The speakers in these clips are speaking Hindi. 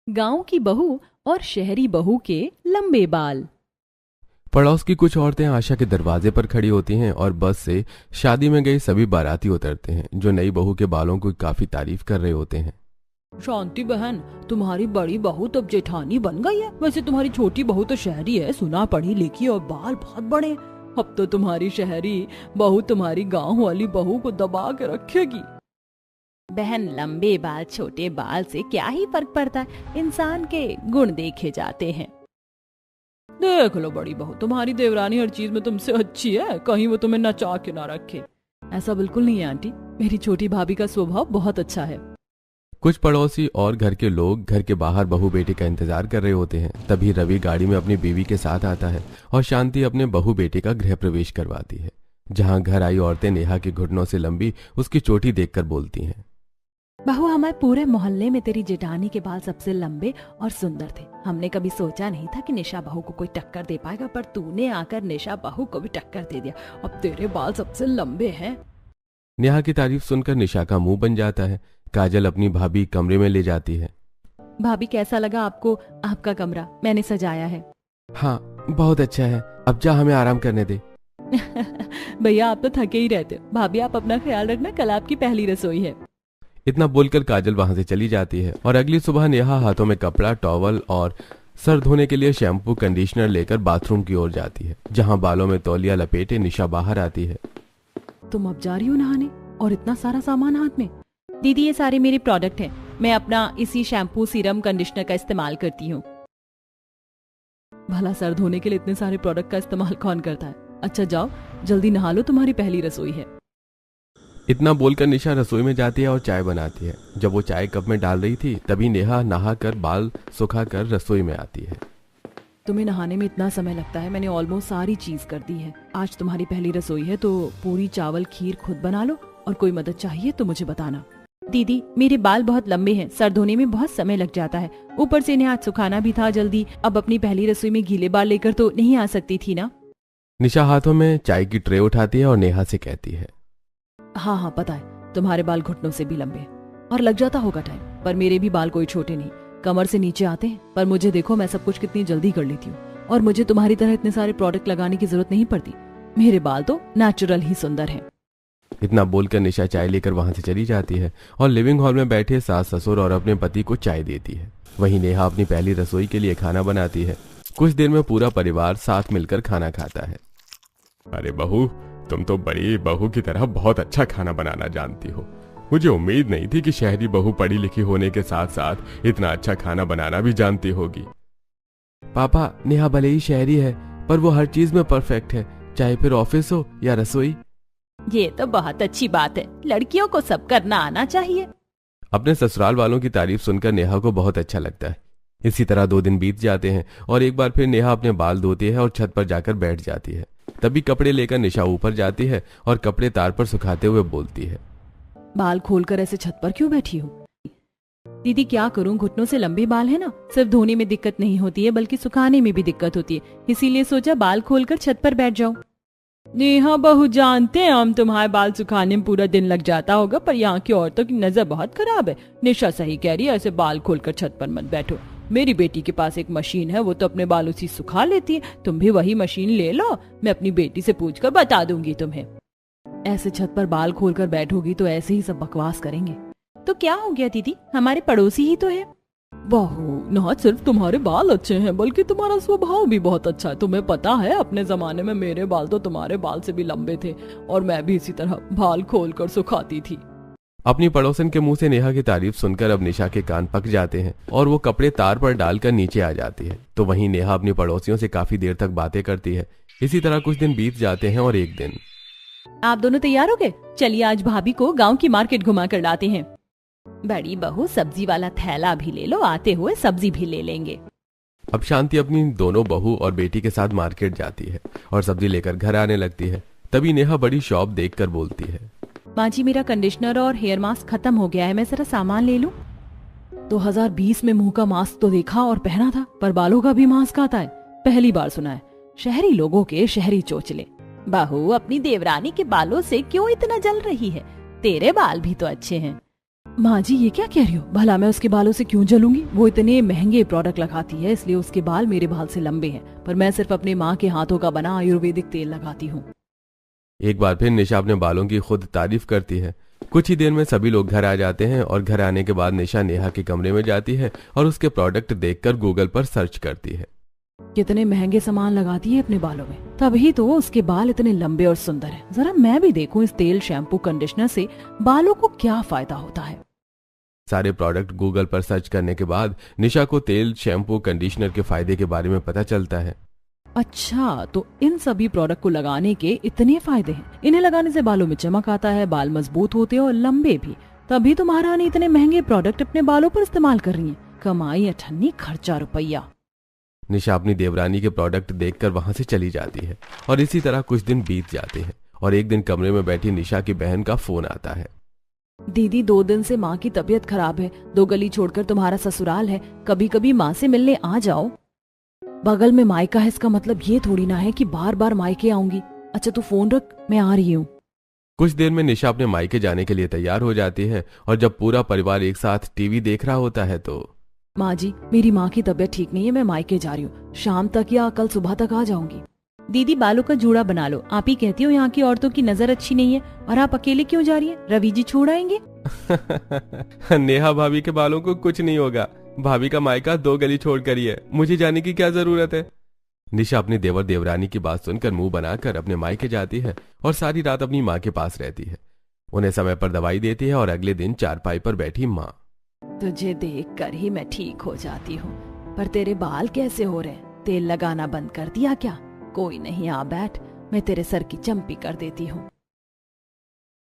गांव की बहू और शहरी बहू के लंबे बाल। पड़ोस की कुछ औरतें आशा के दरवाजे पर खड़ी होती हैं और बस से शादी में गए सभी बाराती उतरते हैं जो नई बहू के बालों की काफी तारीफ कर रहे होते हैं। शांति बहन, तुम्हारी बड़ी बहू तो अब जेठानी बन गई है। वैसे तुम्हारी छोटी बहू तो शहरी है, सुना पढ़ी लिखी और बाल बहुत बड़े हैं। अब तो तुम्हारी शहरी बहू तुम्हारी गांव वाली बहू को दबा के रखेगी। बहन, लंबे बाल छोटे बाल से क्या ही फर्क पड़ता है, इंसान के गुण देखे जाते हैं। देख लो बड़ी बहू, तुम्हारी देवरानी हर चीज में तुमसे अच्छी है, कहीं वो तुम्हें नचा के ना रखे। ऐसा बिल्कुल नहीं है आंटी, मेरी छोटी भाभी का स्वभाव बहुत अच्छा है। कुछ पड़ोसी और घर के लोग घर के बाहर बहू बेटे का इंतजार कर रहे होते हैं। तभी रवि गाड़ी में अपनी बीवी के साथ आता है और शांति अपने बहू बेटे का गृह प्रवेश करवाती है, जहां घर आई औरतें नेहा के घुटनों से लंबी उसकी चोटी देखकर बोलती हैं, बहू, हमारे पूरे मोहल्ले में तेरी जेठानी के बाल सबसे लंबे और सुंदर थे। हमने कभी सोचा नहीं था कि निशा बहू को कोई टक्कर दे पाएगा, पर तूने आकर निशा बहू को भी टक्कर दे दिया। अब तेरे बाल सबसे लंबे हैं। नेहा की तारीफ सुनकर निशा का मुंह बन जाता है। काजल अपनी भाभी कमरे में ले जाती है। भाभी, कैसा लगा आपको आपका कमरा? मैंने सजाया है। हाँ, बहुत अच्छा है। अब जा, हमें आराम करने दे। भैया, आप तो थके ही रहते। भाभी, आप अपना ख्याल रखना, कल आपकी पहली रसोई है। इतना बोलकर काजल वहां से चली जाती है और अगली सुबह नेहा हाथों में कपड़ा, टॉवल और सर धोने के लिए शैम्पू कंडीशनर लेकर बाथरूम की ओर जाती है, जहां बालों में तौलिया लपेटे निशा बाहर आती है। तुम अब जा रही हो नहाने और इतना सारा सामान हाथ में? दीदी, ये सारे मेरे प्रोडक्ट हैं। मैं अपना इसी शैम्पू, सीरम, कंडीशनर का इस्तेमाल करती हूँ। भला सर धोने के लिए इतने सारे प्रोडक्ट का इस्तेमाल कौन करता है? अच्छा जाओ, जल्दी नहा लो, तुम्हारी पहली रसोई है। इतना बोलकर निशा रसोई में जाती है और चाय बनाती है। जब वो चाय कप में डाल रही थी तभी नेहा नहाकर बाल सुखाकर रसोई में आती है। तुम्हें नहाने में इतना समय लगता है? मैंने ऑलमोस्ट सारी चीज कर दी है। आज तुम्हारी पहली रसोई है तो पूरी चावल खीर खुद बना लो, और कोई मदद चाहिए तो मुझे बताना। दीदी, मेरे बाल बहुत लंबे हैं, सर धोने में बहुत समय लग जाता है, ऊपर से इन्हें आज सुखाना भी था जल्दी। अब अपनी पहली रसोई में गीले बाल लेकर तो नहीं आ सकती थी ना। निशा हाथों में चाय की ट्रे उठाती है और नेहा से कहती है, हाँ हाँ, पता है, तुम्हारे बाल घुटनों से भी लंबे हैं और लग जाता होगा टाइम, पर मेरे भी बाल कोई छोटे नहीं, कमर से नीचे आते हैं। पर मुझे देखो, मैं सब कुछ कितनी जल्दी कर लेती हूँ, और मुझे तुम्हारी तरह इतने सारे प्रोडक्ट लगाने की जरूरत नहीं पड़ती। मेरे बाल तो नेचुरल ही सुंदर हैं। इतना बोलकर निशा चाय लेकर वहां से चली जाती है और लिविंग हॉल में बैठे सास ससुर और अपने पति को चाय देती है। वहीं नेहा अपनी पहली रसोई के लिए खाना बनाती है। कुछ देर में पूरा परिवार साथ मिलकर खाना खाता है। अरे बहू, तुम तो बड़ी बहू की तरह बहुत अच्छा खाना बनाना जानती हो। मुझे उम्मीद नहीं थी कि शहरी बहू पढ़ी लिखी होने के साथ साथ इतना अच्छा खाना बनाना भी जानती होगी। पापा, नेहा भले ही शहरी है पर वो हर चीज में परफेक्ट है, चाहे फिर ऑफिस हो या रसोई। ये तो बहुत अच्छी बात है, लड़कियों को सब करना आना चाहिए। अपने ससुराल वालों की तारीफ सुनकर नेहा को बहुत अच्छा लगता है। इसी तरह 2 दिन बीत जाते हैं और एक बार फिर नेहा अपने बाल धोती है और छत पर जाकर बैठ जाती है। तभी कपड़े लेकर निशा ऊपर जाती है और कपड़े तार पर सुखाते हुए बोलती है, बाल खोलकर ऐसे छत पर क्यों बैठी हो? दीदी, क्या करूं, घुटनों से लंबे बाल है ना, सिर्फ धोने में दिक्कत नहीं होती है बल्कि सुखाने में भी दिक्कत होती है, इसीलिए सोचा बाल खोलकर छत पर बैठ जाऊं। नेहा बहू, जानते हैं हम तुम्हारे बाल सुखाने में पूरा दिन लग जाता होगा, पर यहाँ की औरतों की नजर बहुत खराब है। निशा सही कह रही है, ऐसे बाल खोलकर छत पर मत बैठो। मेरी बेटी के पास एक मशीन है, वो तो अपने बाल उसी सुखा लेती है। तुम भी वही मशीन ले लो, मैं अपनी बेटी से पूछकर बता दूंगी तुम्हें। ऐसे छत पर बाल खोलकर बैठोगी तो ऐसे ही सब बकवास करेंगे। तो क्या हो गया दीदी, हमारे पड़ोसी ही तो है। बहू, ना सिर्फ तुम्हारे बाल अच्छे हैं बल्कि तुम्हारा स्वभाव भी बहुत अच्छा है। तुम्हें पता है, अपने जमाने में मेरे बाल तो तुम्हारे बाल से भी लंबे थे और मैं भी इसी तरह बाल खोलकर सुखाती थी। अपनी पड़ोसन के मुंह से नेहा की तारीफ सुनकर अब निशा के कान पक जाते हैं और वो कपड़े तार पर डालकर नीचे आ जाती है। तो वहीं नेहा अपनी पड़ोसियों से काफी देर तक बातें करती है। इसी तरह कुछ दिन बीत जाते हैं और एक दिन, आप दोनों तैयार हो गए? चलिए आज भाभी को गांव की मार्केट घुमा कर लाते हैं। बड़ी बहू, सब्जी वाला थैला भी ले लो, आते हुए सब्जी भी ले लेंगे। अब शांति अपनी दोनों बहू और बेटी के साथ मार्केट जाती है और सब्जी लेकर घर आने लगती है। तभी नेहा बड़ी शॉप देखकर बोलती है, माँ जी, मेरा कंडीशनर और हेयर मास्क खत्म हो गया है, मैं जरा सामान ले लूं। 2020 में मुंह का मास्क तो देखा और पहना था, पर बालों का भी मास्क आता है, पहली बार सुना है। शहरी लोगों के शहरी चोचले। बहू, अपनी देवरानी के बालों से क्यों इतना जल रही है? तेरे बाल भी तो अच्छे हैं। माँ जी ये क्या कह रही हो? भला मैं उसके बालों से क्यों जलूंगी? वो इतने महंगे प्रोडक्ट लगाती है इसलिए उसके बाल मेरे बाल से लंबे हैं, पर मैं सिर्फ अपने माँ के हाथों का बना आयुर्वेदिक तेल लगाती हूँ। एक बार फिर निशा अपने बालों की खुद तारीफ करती है। कुछ ही देर में सभी लोग घर आ जाते हैं और घर आने के बाद निशा नेहा के कमरे में जाती है और उसके प्रोडक्ट देखकर गूगल पर सर्च करती है। कितने महंगे सामान लगाती है अपने बालों में, तभी तो उसके बाल इतने लंबे और सुंदर हैं। जरा मैं भी देखूं इस तेल, शैम्पू, कंडीशनर से बालों को क्या फायदा होता है। सारे प्रोडक्ट गूगल पर सर्च करने के बाद निशा को तेल, शैम्पू, कंडीशनर के फायदे के बारे में पता चलता है। अच्छा, तो इन सभी प्रोडक्ट को लगाने के इतने फायदे हैं। इन्हें लगाने से बालों में चमक आता है, बाल मजबूत होते हैं और लंबे भी। तभी तो महारानी इतने महंगे प्रोडक्ट अपने बालों पर इस्तेमाल कर रही है। कमाई अठन्नी, खर्चा रुपया। निशा अपनी देवरानी के प्रोडक्ट देखकर वहां से चली जाती है और इसी तरह कुछ दिन बीत जाते हैं और एक दिन कमरे में बैठी निशा की बहन का फोन आता है। दीदी 2 दिन से माँ की तबीयत खराब है, 2 गली छोड़कर तुम्हारा ससुराल है, कभी कभी माँ से मिलने आ जाओ। बगल में मायका है, इसका मतलब ये थोड़ी ना है कि बार बार मायके आऊंगी। अच्छा तू फोन रख, मैं आ रही हूँ। कुछ देर में निशा अपने मायके जाने के लिए तैयार हो जाती है और जब पूरा परिवार एक साथ टीवी देख रहा होता है तो माँ जी मेरी माँ की तबीयत ठीक नहीं है, मैं मायके जा रही हूँ, शाम तक या कल सुबह तक आ जाऊंगी। दीदी बालों का जूड़ा बना लो, आप ही कहती हो यहाँ की औरतों की नजर अच्छी नहीं है, और आप अकेले क्यों जा रही हैं? रवि जी छोड़ आएंगे। नेहा भाभी के बालों को कुछ नहीं होगा, भाभी का मायका 2 गली छोड़ कर ही है, मुझे जाने की क्या जरूरत है। निशा अपनी देवर देवरानी की बात सुनकर मुंह बनाकर अपने मायके जाती है और सारी रात अपनी माँ के पास रहती है। उन्हें समय पर दवाई देती है और अगले दिन चारपाई पर बैठी माँ। तुझे देख कर ही मैं ठीक हो जाती हूँ, पर तेरे बाल कैसे हो रहे? तेल लगाना बंद कर दिया क्या? कोई नहीं, आ बैठ, मैं तेरे सर की चंपी कर देती हूँ।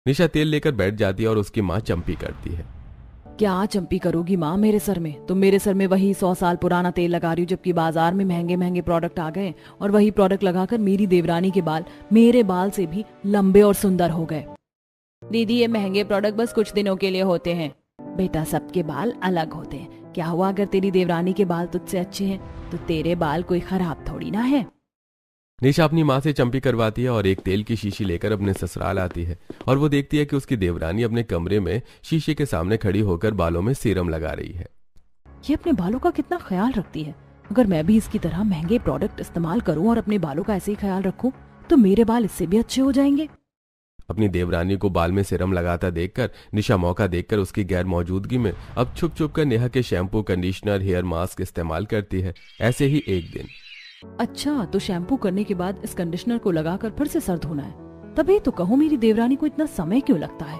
निशा तेल लेकर बैठ जाती है और उसकी माँ चंपी करती है। क्या चंपी करोगी माँ मेरे सर में? तुम मेरे सर में वही 100 साल पुराना तेल लगा रही हो, जबकि बाजार में महंगे महंगे प्रोडक्ट आ गए और वही प्रोडक्ट लगाकर मेरी देवरानी के बाल मेरे बाल से भी लंबे और सुंदर हो गए। दीदी ये महंगे प्रोडक्ट बस कुछ दिनों के लिए होते हैं बेटा, सबके बाल अलग होते हैं। क्या हुआ अगर तेरी देवरानी के बाल तुझसे अच्छे हैं तो तेरे बाल कोई खराब थोड़ी ना है। निशा अपनी माँ से चंपी करवाती है और एक तेल की शीशी लेकर अपने ससुराल आती है और वो देखती है कि उसकी देवरानी अपने कमरे में शीशे के सामने खड़ी होकर बालों में सीरम लगा रही है। ये अपने बालों का कितना ख्याल रखती है। अगर मैं भी इसकी तरह महंगे प्रोडक्ट इस्तेमाल करूं और अपने बालों का ऐसे ही ख्याल रखूं तो मेरे बाल इससे भी अच्छे हो जाएंगे। अपनी देवरानी को बाल में सीरम लगाता देखकर निशा मौका देखकर उसकी गैर मौजूदगी में अब छुप छुप कर नेहा के शैम्पू, कंडीशनर, हेयर मास्क इस्तेमाल करती है। ऐसे ही एक दिन, अच्छा तो शैम्पू करने के बाद इस कंडीशनर को लगाकर फिर से सर धोना है, तभी तो कहूँ मेरी देवरानी को इतना समय क्यों लगता है।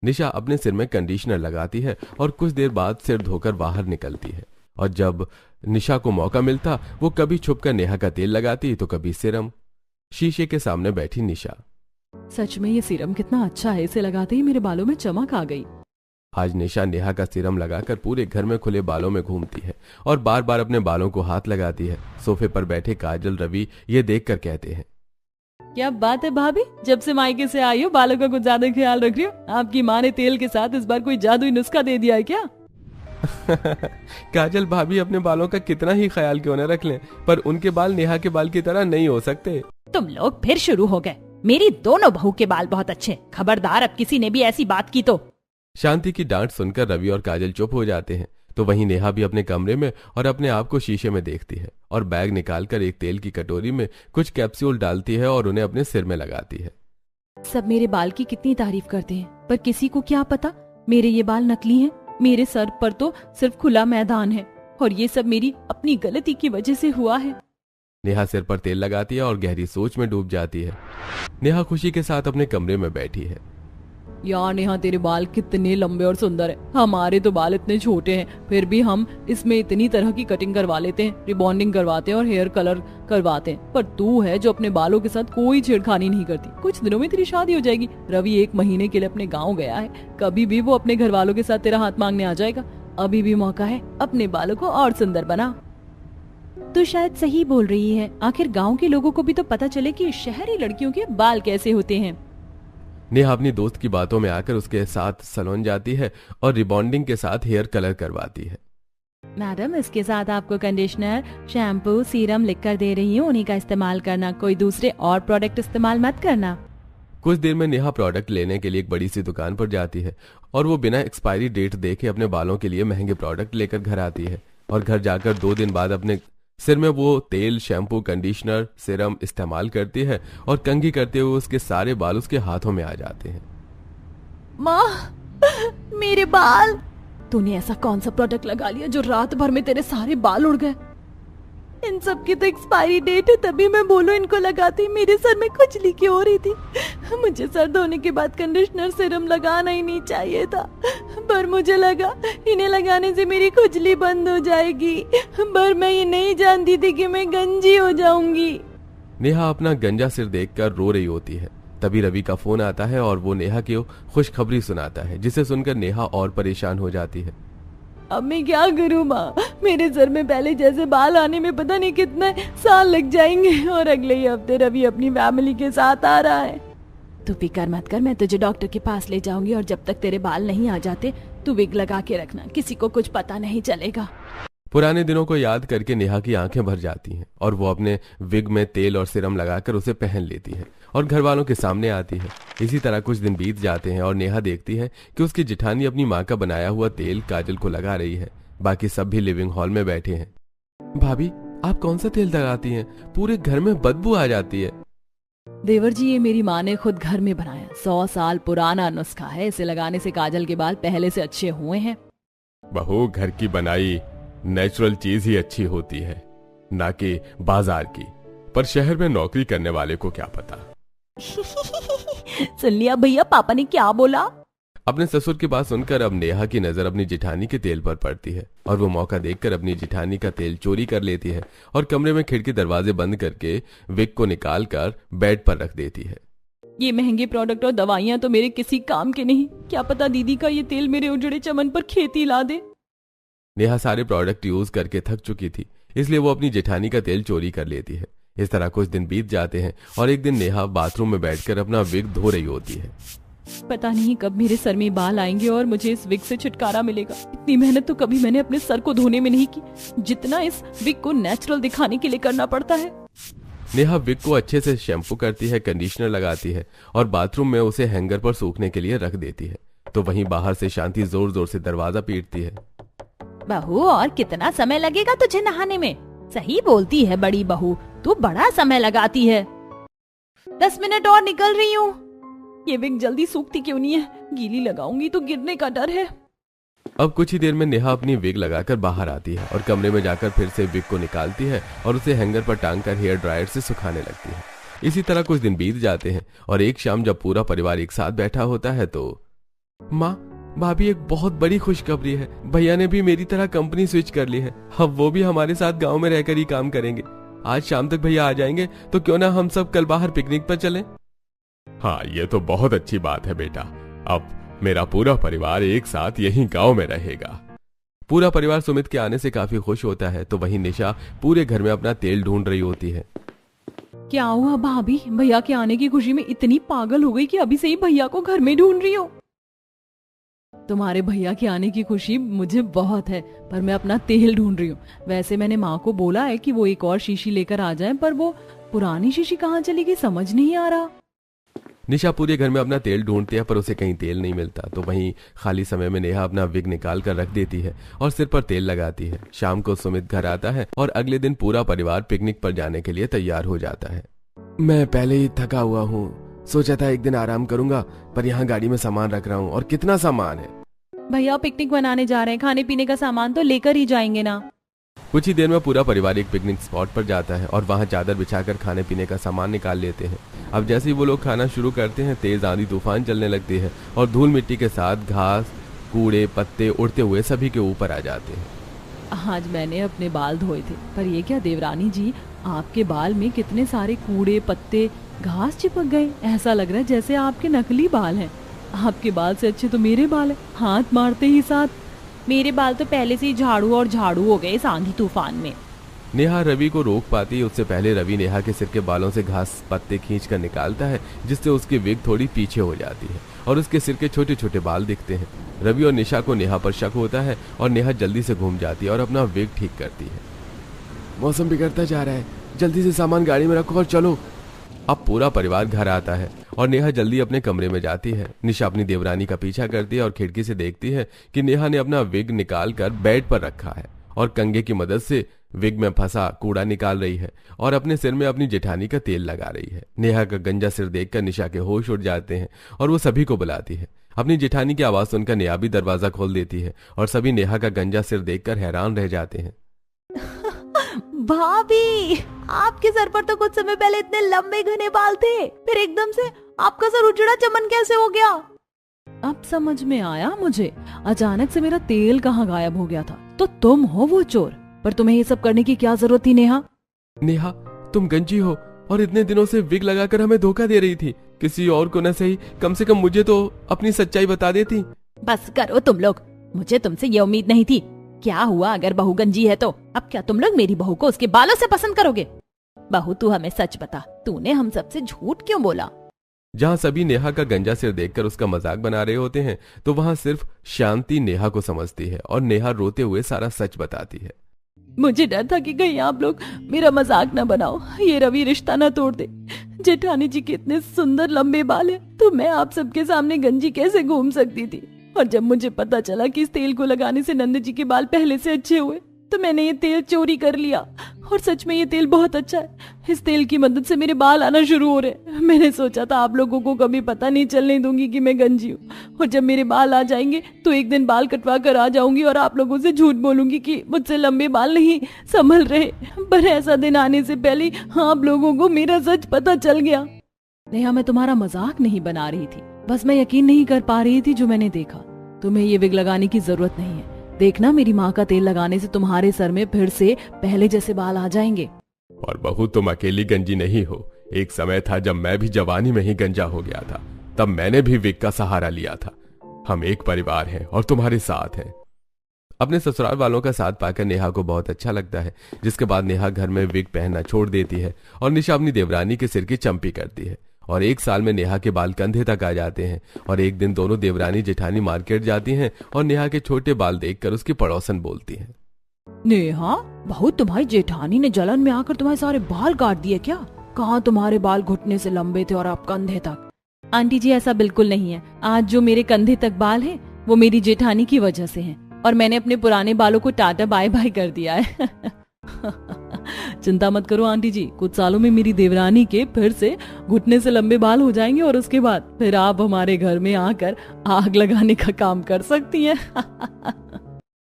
निशा अपने सिर में कंडीशनर लगाती है और कुछ देर बाद सिर धोकर बाहर निकलती है और जब निशा को मौका मिलता वो कभी छुपकर नेहा का तेल लगाती तो कभी सीरम। शीशे के सामने बैठी निशा, सच में ये सीरम कितना अच्छा है, इसे लगाते ही मेरे बालों में चमक आ गई। आज निशा नेहा का सीरम लगाकर पूरे घर में खुले बालों में घूमती है और बार बार अपने बालों को हाथ लगाती है। सोफे पर बैठे काजल, रवि ये देखकर कहते हैं, क्या बात है भाभी, जब से मायके से आई हो बालों का कुछ ज्यादा ख्याल रख रही हो। आपकी माँ ने तेल के साथ इस बार कोई जादुई नुस्खा दे दिया है क्या? काजल भाभी अपने बालों का कितना ही ख्याल क्यों न रख लें, पर उनके बाल नेहा के बाल की तरह नहीं हो सकते। तुम लोग फिर शुरू हो गए। मेरी दोनों बहू के बाल बहुत अच्छे, खबरदार अब किसी ने भी ऐसी बात की तो। शांति की डांट सुनकर रवि और काजल चुप हो जाते हैं तो वहीं नेहा भी अपने कमरे में और अपने आप को शीशे में देखती है और बैग निकालकर एक तेल की कटोरी में कुछ कैप्सूल डालती है और उन्हें अपने सिर में लगाती है। सब मेरे बाल की कितनी तारीफ करते हैं, पर किसी को क्या पता मेरे ये बाल नकली हैं। मेरे सर पर तो सिर्फ खुला मैदान है और ये सब मेरी अपनी गलती की वजह से हुआ है। नेहा सिर पर तेल लगाती है और गहरी सोच में डूब जाती है। नेहा खुशी के साथ अपने कमरे में बैठी है। यार नेहा तेरे बाल कितने लंबे और सुंदर है, हमारे तो बाल इतने छोटे हैं, फिर भी हम इसमें इतनी तरह की कटिंग करवा लेते हैं, रिबॉन्डिंग करवाते हैं और हेयर कलर करवाते हैं, पर तू है जो अपने बालों के साथ कोई छेड़खानी नहीं करती। कुछ दिनों में तेरी शादी हो जाएगी। रवि 1 महीने के लिए अपने गाँव गया है, कभी भी वो अपने घर वालों के साथ तेरा हाथ मांगने आ जाएगा। अभी भी मौका है, अपने बालों को और सुंदर बना। तो शायद सही बोल रही है, आखिर गाँव के लोगों को भी तो पता चले कि शहरी लड़कियों के बाल कैसे होते हैं। नेहा अपनी दोस्त की बातों में आकर उसके साथ सैलून जाती है और रिबॉन्डिंग के साथ हेयर कलर करवाती है। मैडम इसके साथ आपको कंडीशनर, शैम्पू, सीरम लिख कर दे रही हूँ, उन्हीं का इस्तेमाल करना, कोई दूसरे और प्रोडक्ट इस्तेमाल मत करना। कुछ देर में नेहा प्रोडक्ट लेने के लिए एक बड़ी सी दुकान पर जाती है और वो बिना एक्सपायरी डेट देखे अपने बालों के लिए महंगे प्रोडक्ट लेकर घर आती है। और घर जाकर 2 दिन बाद अपने सिर में वो तेल, शैम्पू, कंडीशनर, सीरम इस्तेमाल करती है और कंघी करते हुए उसके सारे बाल उसके हाथों में आ जाते हैं। माँ, मेरे बाल! तूने ऐसा कौन सा प्रोडक्ट लगा लिया जो रात भर में तेरे सारे बाल उड़ गए? इन सब की तो एक्सपायरी डेट है, तभी मैं बोलूं इनको लगाती। मेरे सर में खुजली क्यों हो रही थी? मुझे सर धोने के बाद कंडीशनर, सीरम लगाना ही नहीं चाहिए था, पर मुझे लगा इन्हें लगाने से मेरी खुजली बंद हो जाएगी, पर मैं ये नहीं जानती थी कि मैं गंजी हो जाऊंगी। नेहा अपना गंजा सिर देखकर रो रही होती है। तभी रवि का फोन आता है और वो नेहा की खुशखबरी सुनाता है, जिसे सुनकर नेहा और परेशान हो जाती है। अब मैं क्या करूं माँ? मेरे सर में पहले जैसे बाल आने में पता नहीं कितने साल लग जाएंगे, और अगले ही हफ्ते रवि अपनी फैमिली के साथ आ रहा है। तू फिक्र मत कर, मैं तुझे डॉक्टर के पास ले जाऊंगी, और जब तक तेरे बाल नहीं आ जाते तू विग लगा के रखना, किसी को कुछ पता नहीं चलेगा। पुराने दिनों को याद करके नेहा की आंखें भर जाती हैं और वो अपने विग में तेल और सीरम लगाकर उसे पहन लेती है और घर वालों के सामने आती है। इसी तरह कुछ दिन बीत जाते हैं और नेहा देखती है कि उसकी जिठानी अपनी माँ का बनाया हुआ तेल काजल को लगा रही है। बाकी सब भी लिविंग हॉल में बैठे हैं। भाभी, आप कौन सा तेल लगाती हैं? पूरे घर में बदबू आ जाती है। देवर जी, ये मेरी माँ ने खुद घर में बनाया, 100 साल पुराना नुस्खा है। इसे लगाने से काजल के बाल पहले से अच्छे हुए हैं। बहू, घर की बनाई नेचुरल चीज ही अच्छी होती है, ना कि बाजार की। पर शहर में नौकरी करने वाले को क्या पता। सुन लिया भैया, पापा ने क्या बोला? अपने ससुर की बात सुनकर अब नेहा की नजर अपनी जिठानी के तेल पर पड़ती है और वो मौका देखकर अपनी जिठानी का तेल चोरी कर लेती है और कमरे में खिड़की दरवाजे बंद करके विग को निकाल कर बेड पर रख देती है। ये महंगे प्रोडक्ट और दवाइयाँ तो मेरे किसी काम के नहीं। क्या पता दीदी का ये तेल मेरे उजड़े चमन पर खेती ला दे। नेहा सारे प्रोडक्ट यूज करके थक चुकी थी, इसलिए वो अपनी जेठानी का तेल चोरी कर लेती है। इस तरह कुछ दिन बीत जाते हैं और एक दिन नेहा बाथरूम में बैठकर अपना विग धो रही होती है। पता नहीं कब मेरे सर में बाल आएंगे और मुझे इस विग से छुटकारा मिलेगा। इतनी मेहनत तो कभी मैंने अपने सर को धोने में नहीं की, जितना इस विग को नेचुरल दिखाने के लिए करना पड़ता है। नेहा विग को अच्छे से शैम्पू करती है, कंडीशनर लगाती है और बाथरूम में उसे हैंगर पर सूखने के लिए रख देती है। तो वहीं बाहर से शांति जोर जोर से दरवाजा पीटती है। बहू, और कितना समय लगेगा तुझे नहाने में? सही बोलती है बड़ी बहू, तू बड़ा समय लगाती है। 10 मिनट और निकल रही हूँ। ये विग जल्दी सूखती क्यों नहीं है? गीली लगाऊंगी तो गिरने का डर है। अब कुछ ही देर में नेहा अपनी विग लगाकर बाहर आती है और कमरे में जाकर फिर से विग को निकालती है और उसे हैंगर पर टांगकर हेयर ड्रायर से सुखाने लगती है। इसी तरह कुछ दिन बीत जाते हैं और एक शाम जब पूरा परिवार एक साथ बैठा होता है तो माँ, भाभी, एक बहुत बड़ी खुशखबरी है। भैया ने भी मेरी तरह कंपनी स्विच कर ली है। अब वो भी हमारे साथ गांव में रहकर ही काम करेंगे। आज शाम तक भैया आ जाएंगे, तो क्यों ना हम सब कल बाहर पिकनिक पर चलें? हाँ, ये तो बहुत अच्छी बात है बेटा। अब मेरा पूरा परिवार एक साथ यहीं गांव में रहेगा। पूरा परिवार सुमित के आने से काफी खुश होता है। तो वहीं निशा पूरे घर में अपना तेल ढूंढ रही होती है। क्या हुआ भाभी? भैया के आने की खुशी में इतनी पागल हो गई कि अभी से ही भैया को घर में ढूंढ रही हो? तुम्हारे भैया के आने की खुशी मुझे बहुत है, पर मैं अपना तेल ढूंढ रही हूँ। वैसे मैंने माँ को बोला है कि वो एक और शीशी लेकर आ जाए, पर वो पुरानी शीशी कहाँ चली गई समझ नहीं आ रहा। निशा पूरे घर में अपना तेल ढूंढती है, पर उसे कहीं तेल नहीं मिलता। तो वहीं खाली समय में नेहा अपना विग निकाल कर रख देती है और सिर पर तेल लगाती है। शाम को सुमित घर आता है और अगले दिन पूरा परिवार पिकनिक पर जाने के लिए तैयार हो जाता है। मैं पहले ही थका हुआ हूँ, सोचा था एक दिन आराम करूंगा, पर यहाँ गाड़ी में सामान रख रहा हूँ और कितना सामान है। भैया पिकनिक मनाने जा रहे हैं, खाने पीने का सामान तो लेकर ही जाएंगे ना। कुछ ही देर में पूरा परिवार एक पिकनिक स्पॉट पर जाता है और वहाँ चादर बिछाकर खाने पीने का सामान निकाल लेते हैं। अब जैसे ही वो लोग खाना शुरू करते हैं, तेज आंधी तूफान चलने लगती है और धूल मिट्टी के साथ घास, कूड़े, पत्ते उड़ते हुए सभी के ऊपर आ जाते हैं। आज मैंने अपने बाल धोए थे, पर ये क्या देवरानी जी, आपके बाल में कितने सारे कूड़े, पत्ते, घास चिपक गए। ऐसा लग रहा है जैसे आपके नकली बाल हैं। आपके बाल से अच्छे तो मेरे बाल हैं। हाथ मारते ही साथ मेरे बाल तो पहले से ही झाड़ू और झाड़ू हो गए इस आंधी तूफान में। नेहा रवि को रोक पाती है, उससे पहले रवि नेहा के सिर के बालों से घास पत्ते खींचकर निकालता है, जिससे उसकी विग थोड़ी पीछे हो जाती है और उसके सिर के छोटे छोटे बाल दिखते हैं। रवि और निशा को नेहा पर शक होता है और नेहा जल्दी से घूम जाती है और अपना विग ठीक करती है। मौसम बिगड़ता जा रहा है, जल्दी से सामान गाड़ी में रखो और चलो। अब पूरा परिवार घर आता है और नेहा जल्दी अपने कमरे में जाती है। निशा अपनी देवरानी का पीछा करती है और खिड़की से देखती है कि नेहा ने अपना विग निकाल कर बेड पर रखा है और कंघे की मदद से विग में फंसा कूड़ा निकाल रही है और अपने सिर में अपनी जेठानी का तेल लगा रही है। नेहा का गंजा सिर देखकर निशा के होश उड़ जाते हैं और वो सभी को बुलाती है। अपनी जेठानी की आवाज सुनकर नेहा भी दरवाजा खोल देती है और सभी नेहा का गंजा सिर देखकर हैरान रह जाते हैं। भाभी, आपके सर पर तो कुछ समय पहले इतने लंबे घने बाल थे, फिर एकदम से आपका सर उजड़ा चमन कैसे हो गया? अब समझ में आया मुझे, अचानक से मेरा तेल कहाँ गायब हो गया था। तो तुम हो वो चोर, पर तुम्हें ये सब करने की क्या जरूरत थी नेहा? नेहा, तुम गंजी हो और इतने दिनों से विग लगाकर हमें धोखा दे रही थी। किसी और को न सही, कम से कम मुझे तो अपनी सच्चाई बता देती। बस करो तुम लोग, मुझे तुमसे ये उम्मीद नहीं थी। क्या हुआ अगर बहू गंजी है तो? अब क्या तुम लोग मेरी बहू को उसके बालों से पसंद करोगे? बहू, तू हमें सच बता, तूने हम सबसे झूठ क्यों बोला? जहाँ सभी नेहा का गंजा सिर देखकर उसका मजाक बना रहे होते हैं तो वहाँ सिर्फ शांति नेहा को समझती है और नेहा रोते हुए सारा सच बताती है। मुझे डर था कि कहीं आप लोग मेरा मजाक न बनाओ, ये रवि रिश्ता न तोड़ दे। जेठानी जी के इतने सुंदर लंबे बाल हैं, तो मैं आप सबके सामने गंजी कैसे घूम सकती थी? और जब मुझे पता चला कि इस तेल को लगाने से नंद जी के बाल पहले से अच्छे हुए, तो मैंने ये तेल चोरी कर लिया। और सच में ये तेल बहुत अच्छा है। इस तेल की मदद से मेरे बाल आना शुरू हो रहे। मैंने सोचा था आप लोगों को कभी पता नहीं चलने दूंगी कि मैं गंजी हूँ, और जब मेरे बाल आ जाएंगे तो एक दिन बाल कटवा कर आ जाऊंगी और आप लोगों से झूठ बोलूंगी कि मुझसे लंबे बाल नहीं संभल रहे। पर ऐसा दिन आने से पहले आप लोगों को मेरा सच पता चल गया। नेहा, मैं तुम्हारा मजाक नहीं बना रही थी, बस मैं यकीन नहीं कर पा रही थी जो मैंने देखा। तुम्हें ये विग लगाने की जरूरत नहीं है। देखना, मेरी माँ का तेल लगाने से तुम्हारे सर में फिर से पहले जैसे बाल आ जाएंगे। और बहू, तुम अकेली गंजी नहीं हो। एक समय था जब मैं भी जवानी में ही गंजा हो गया था, तब मैंने भी विग का सहारा लिया था। हम एक परिवार हैं और तुम्हारे साथ हैं। अपने ससुराल वालों का साथ पाकर नेहा को बहुत अच्छा लगता है, जिसके बाद नेहा घर में विग पहनना छोड़ देती है और निशा अपनी देवरानी के सिर की चंपी करती है। और एक साल में नेहा के बाल कंधे तक आ जाते हैं। और एक दिन दोनों देवरानी जेठानी मार्केट जाती हैं और नेहा के छोटे बाल देखकर उसकी पड़ोसन बोलती है, नेहा, बहुत तुम्हारी जेठानी ने जलन में आकर तुम्हारे सारे बाल काट दिए क्या? कहाँ तुम्हारे बाल घुटने से लंबे थे और अब कंधे तक? आंटी जी, ऐसा बिल्कुल नहीं है। आज जो मेरे कंधे तक बाल हैं, वो मेरी जेठानी की वजह से हैं, और मैंने अपने पुराने बालों को टाटा बाय बाय कर दिया है। चिंता मत करो आंटी जी, कुछ सालों में मेरी देवरानी के फिर से घुटने से लंबे बाल हो जाएंगे और उसके बाद फिर आप हमारे घर में आकर आग लगाने का काम कर सकती हैं।